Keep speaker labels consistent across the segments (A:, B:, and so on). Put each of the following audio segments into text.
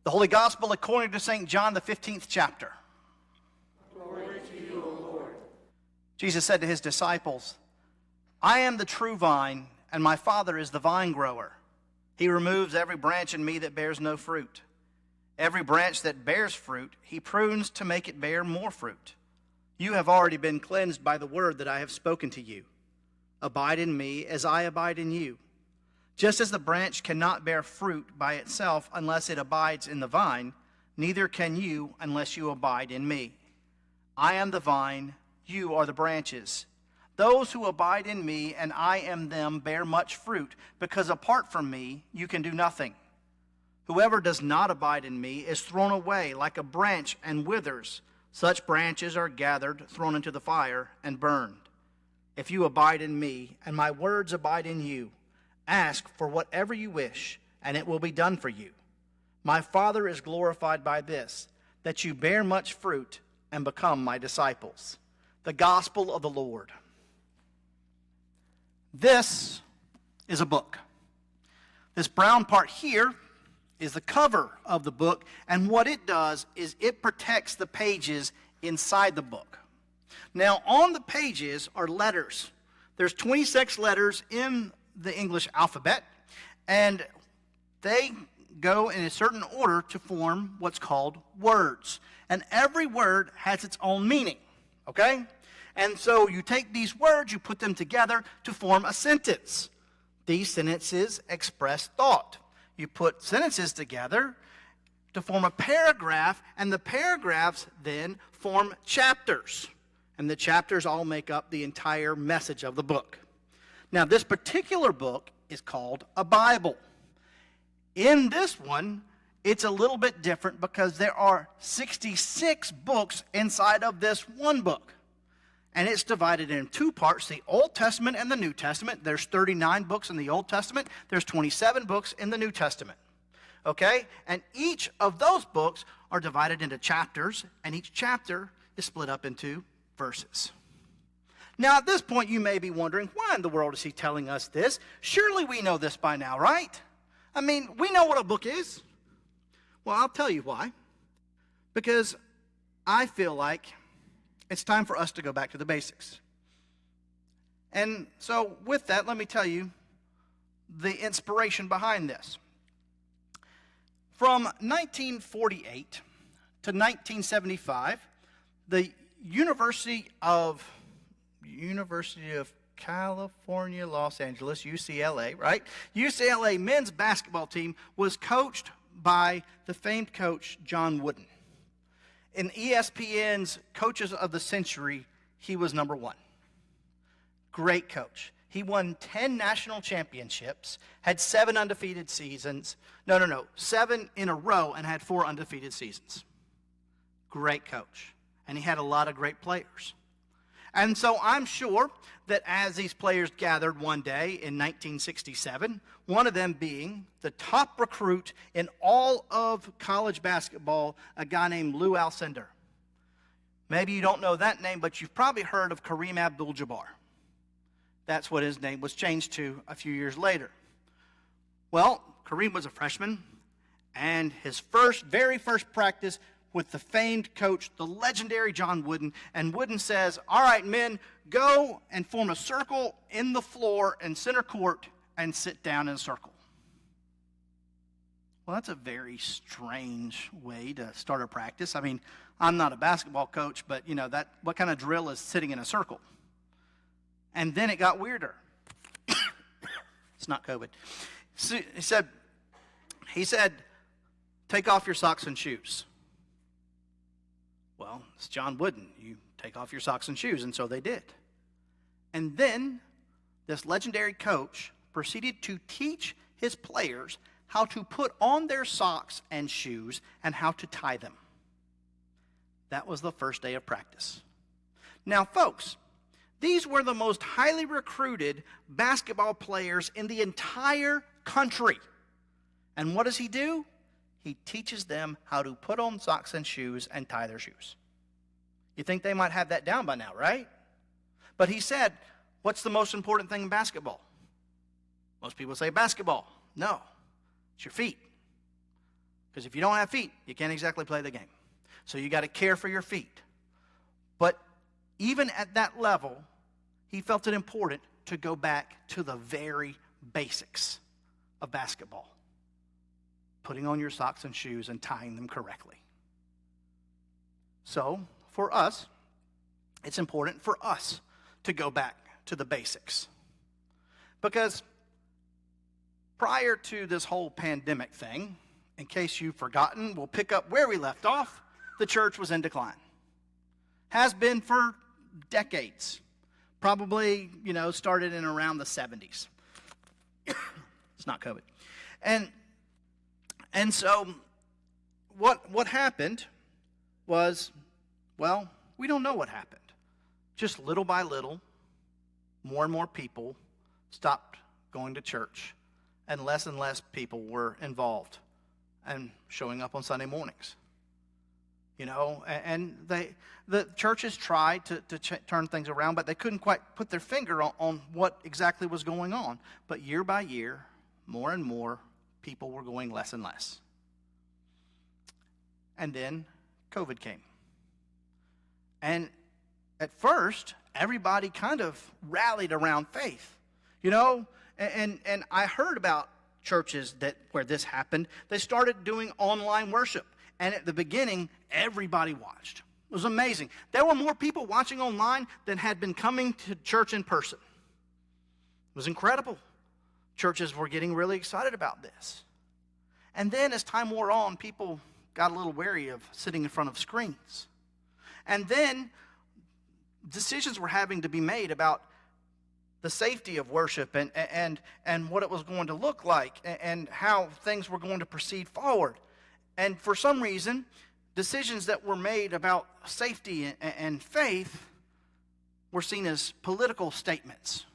A: The Holy Gospel according to St. John, the 15th chapter.
B: Glory to you, O Lord.
A: Jesus said to his disciples, I am the true vine, and my Father is the vine grower. He removes every branch in me that bears no fruit. Every branch that bears fruit, he prunes to make it bear more fruit. You have already been cleansed by the word that I have spoken to you. Abide in me as I abide in you. Just as the branch cannot bear fruit by itself unless it abides in the vine, neither can you unless you abide in me. I am the vine, you are the branches. Those who abide in me and I am them bear much fruit, because apart from me you can do nothing. Whoever does not abide in me is thrown away like a branch and withers. Such branches are gathered, thrown into the fire, and burned. If you abide in me, and my words abide in you, ask for whatever you wish, and it will be done for you. My Father is glorified by this, that you bear much fruit and become my disciples. The Gospel of the Lord. This is a book. This brown part here is the cover of the book, and what it does is it protects the pages inside the book. Now, on the pages are letters. There's 26 letters in the English alphabet, and they go in a certain order to form what's called words. And every word has its own meaning, okay? And so you take these words, you put them together to form a sentence. These sentences express thought. You put sentences together to form a paragraph, and the paragraphs then form chapters. And the chapters all make up the entire message of the book. Now, this particular book is called a Bible. In this one, it's a little bit different because there are 66 books inside of this one book. And it's divided in two parts, the Old Testament and the New Testament. There's 39 books in the Old Testament. There's 27 books in the New Testament. Okay? And each of those books are divided into chapters, and each chapter is split up into verses. Now, at this point, you may be wondering, why in the world is he telling us this? Surely we know this by now, right? I mean, we know what a book is. Well, I'll tell you why. Because I feel like it's time for us to go back to the basics. And so with that, let me tell you the inspiration behind this. From 1948 to 1975, the University of California, Los Angeles, UCLA, right? UCLA men's basketball team was coached by the famed coach John Wooden. In ESPN's Coaches of the Century, he was number one. Great coach. He won 10 national championships, had 7 undefeated seasons. 7 in a row, and had 4 undefeated seasons. Great coach. And he had a lot of great players. And so I'm sure that as these players gathered one day in 1967, one of them being the top recruit in all of college basketball, a guy named Lou Alcindor. Maybe you don't know that name, but you've probably heard of Kareem Abdul-Jabbar. That's what his name was changed to a few years later. Well, Kareem was a freshman, and his very first practice with the famed coach, the legendary John Wooden, and Wooden says, all right, men, go and form a circle in the floor in center court and sit down in a circle. Well, that's a very strange way to start a practice. I mean, I'm not a basketball coach, but what kind of drill is sitting in a circle? And then it got weirder. It's not COVID. So he said, take off your socks and shoes. Well, it's John Wooden. You take off your socks and shoes, and so they did. And then this legendary coach proceeded to teach his players how to put on their socks and shoes and how to tie them. That was the first day of practice. Now, folks, these were the most highly recruited basketball players in the entire country. And what does he do? He teaches them how to put on socks and shoes and tie their shoes. You think they might have that down by now, right? But he said, what's the most important thing in basketball? Most people say basketball. No, it's your feet. Because if you don't have feet, you can't exactly play the game. So you got to care for your feet. But even at that level, he felt it important to go back to the very basics of basketball. Putting on your socks and shoes and tying them correctly. So, for us, it's important for us to go back to the basics. Because prior to this whole pandemic thing, in case you've forgotten, we'll pick up where we left off. The church was in decline. Has been for decades. Probably, started in around the 70s. It's not COVID. And so what happened was, well, we don't know what happened. Just little by little, more and more people stopped going to church, and less people were involved and showing up on Sunday mornings. And the churches tried to turn things around, but they couldn't quite put their finger on what exactly was going on. But year by year, more and more people were going less and less. And then COVID came. And at first, everybody kind of rallied around faith. And I heard about churches where this happened. They started doing online worship. And at the beginning, everybody watched. It was amazing. There were more people watching online than had been coming to church in person. It was incredible. Churches were getting really excited about this. And then as time wore on, people got a little wary of sitting in front of screens. And then decisions were having to be made about the safety of worship and what it was going to look like and how things were going to proceed forward. And for some reason, decisions that were made about safety and faith were seen as political statements.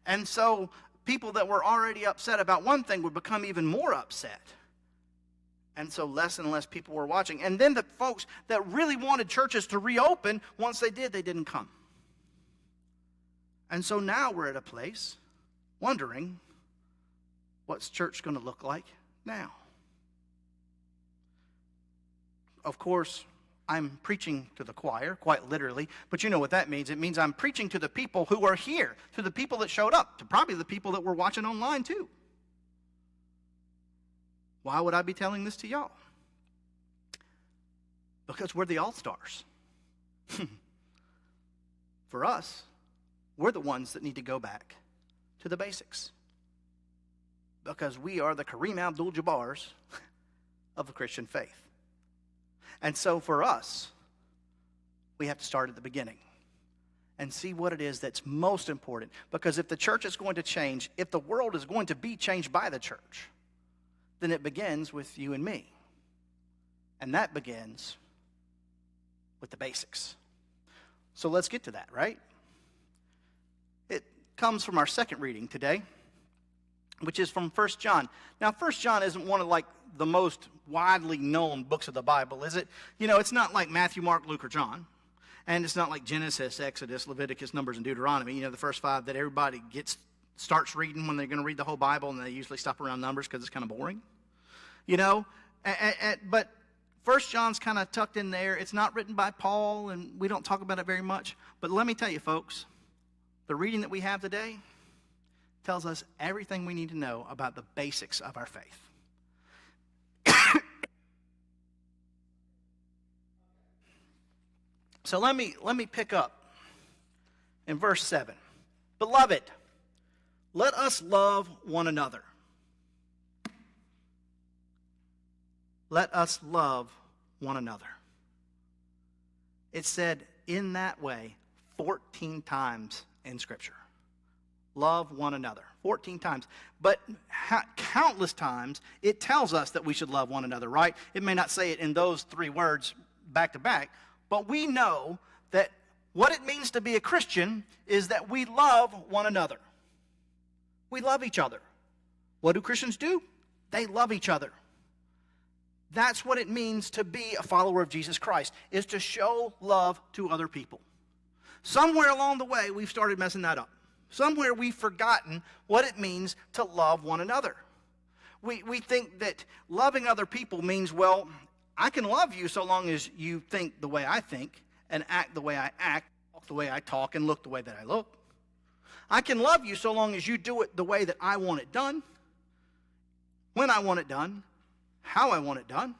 A: And so people that were already upset about one thing would become even more upset. And so less and less people were watching. And then the folks that really wanted churches to reopen, once they did, they didn't come. And so now we're at a place wondering, what's church going to look like now? Of course, I'm preaching to the choir, quite literally, but you know what that means. It means I'm preaching to the people who are here, to the people that showed up, to probably the people that were watching online too. Why would I be telling this to y'all? Because we're the all-stars. For us, we're the ones that need to go back to the basics. Because we are the Kareem Abdul-Jabbars of the Christian faith. And so for us, we have to start at the beginning and see what it is that's most important. Because if the church is going to change, if the world is going to be changed by the church, then it begins with you and me. And that begins with the basics. So let's get to that, right? It comes from our second reading today, which is from 1 John. Now, 1 John isn't one of the most widely known books of the Bible, is it? It's not like Matthew, Mark, Luke, or John. And it's not like Genesis, Exodus, Leviticus, Numbers, and Deuteronomy. The first 5 that everybody starts reading when they're going to read the whole Bible, and they usually stop around Numbers because it's kind of boring. But 1 John's kind of tucked in there. It's not written by Paul, and we don't talk about it very much. But let me tell you, folks, the reading that we have today tells us everything we need to know about the basics of our faith. So let me pick up in verse 7. Beloved, let us love one another. Let us love one another. It's said in that way 14 times in Scripture. Love one another. 14 times. But countless times it tells us that we should love one another, right? It may not say it in those 3 words back to back, but we know that what it means to be a Christian is that we love one another. We love each other. What do Christians do? They love each other. That's what it means to be a follower of Jesus Christ, is to show love to other people. Somewhere along the way, we've started messing that up. Somewhere we've forgotten what it means to love one another. We think that loving other people means, well, I can love you so long as you think the way I think and act the way I act, talk the way I talk, and look the way that I look. I can love you so long as you do it the way that I want it done, when I want it done, how I want it done.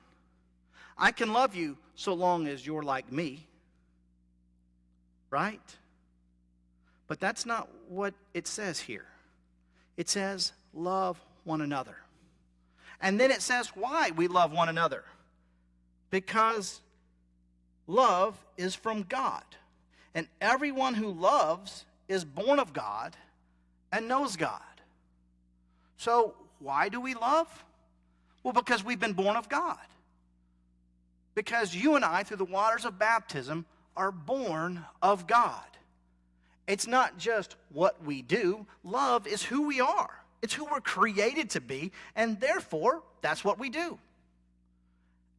A: I can love you so long as you're like me, right? But that's not what it says here. It says, love one another. And then it says why we love one another. Because love is from God. And everyone who loves is born of God and knows God. So why do we love? Well, because we've been born of God. Because you and I, through the waters of baptism, are born of God. It's not just what we do. Love is who we are. It's who we're created to be, and therefore, that's what we do.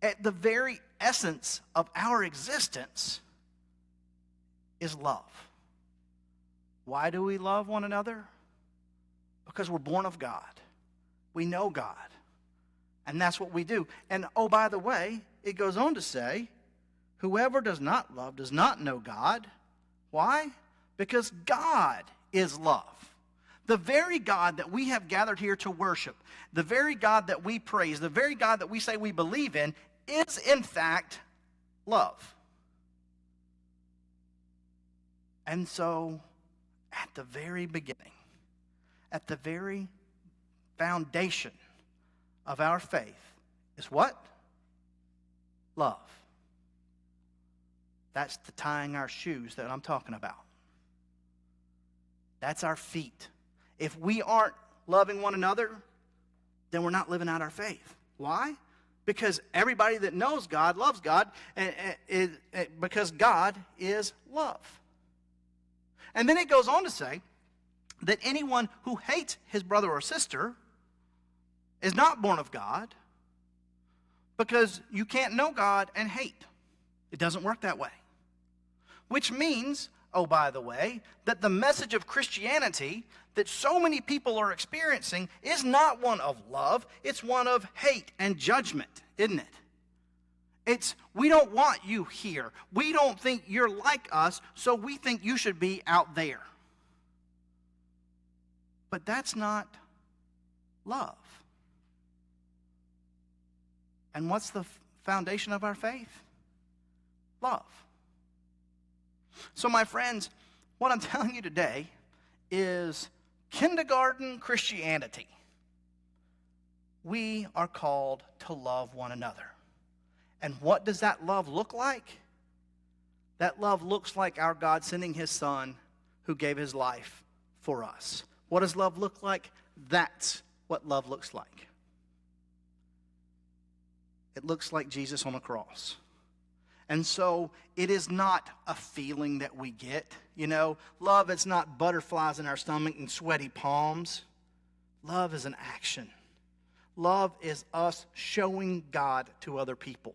A: At the very essence of our existence is love. Why do we love one another? Because we're born of God. We know God. And that's what we do. And oh, by the way, it goes on to say, whoever does not love does not know God. Why? Because God is love. The very God that we have gathered here to worship, the very God that we praise, the very God that we say we believe in, is in fact love. And so, at the very beginning, at the very foundation of our faith is what? Love. That's the tying our shoes that I'm talking about. That's our feet. If we aren't loving one another, then we're not living out our faith. Why? Because everybody that knows God loves God, because God is love. And then it goes on to say that anyone who hates his brother or sister is not born of God, because you can't know God and hate. It doesn't work that way. Which means, oh, by the way, that the message of Christianity that so many people are experiencing is not one of love, it's one of hate and judgment, isn't it? It's, we don't want you here. We don't think you're like us, so we think you should be out there. But that's not love. And what's the foundation of our faith? Love. So my friends, what I'm telling you today is kindergarten Christianity. We are called to love one another. And what does that love look like? That love looks like our God sending his Son who gave his life for us. What does love look like? That's what love looks like. It looks like Jesus on a cross. And so it is not a feeling that we get. You know, love is not butterflies in our stomach and sweaty palms. Love is an action. Love is us showing God to other people.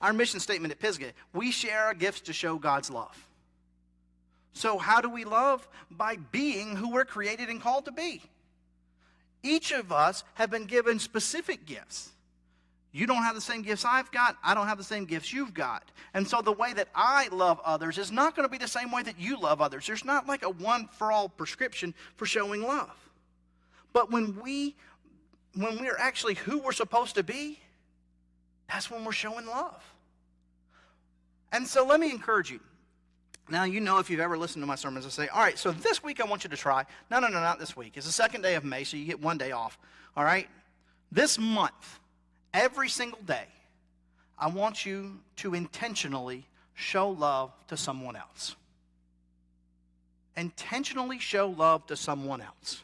A: Our mission statement at Pisgah, we share our gifts to show God's love. So how do we love? By being who we're created and called to be. Each of us have been given specific gifts. You don't have the same gifts I've got. I don't have the same gifts you've got. And so the way that I love others is not going to be the same way that you love others. There's not like a one-for-all prescription for showing love. But when we're actually who we're supposed to be, that's when we're showing love. And so let me encourage you. Now, you know, if you've ever listened to my sermons, I say, all right, so this week I want you to try. No, not this week. It's the second day of May, so you get one day off. All right? This month, every single day, I want you to intentionally show love to someone else. Intentionally show love to someone else.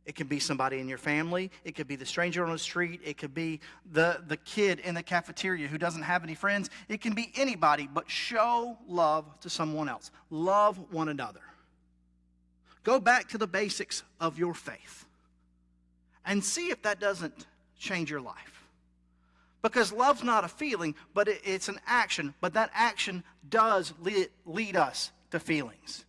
A: It can be somebody in your family. It could be the stranger on the street. It could be the kid in the cafeteria who doesn't have any friends. It can be anybody, but show love to someone else. Love one another. Go back to the basics of your faith and see if that doesn't change your life. Because love's not a feeling, but it's an action. But that action does lead us to feelings.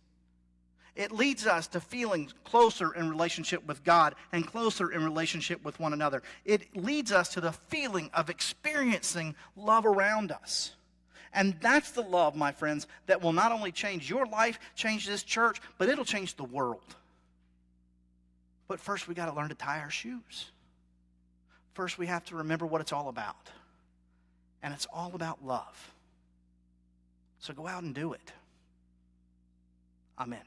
A: It leads us to feeling closer in relationship with God and closer in relationship with one another. It leads us to the feeling of experiencing love around us. And that's the love, my friends, that will not only change your life, change this church, but it'll change the world. But first we got to learn to tie our shoes. First we have to remember what it's all about. And it's all about love. So go out and do it. Amen.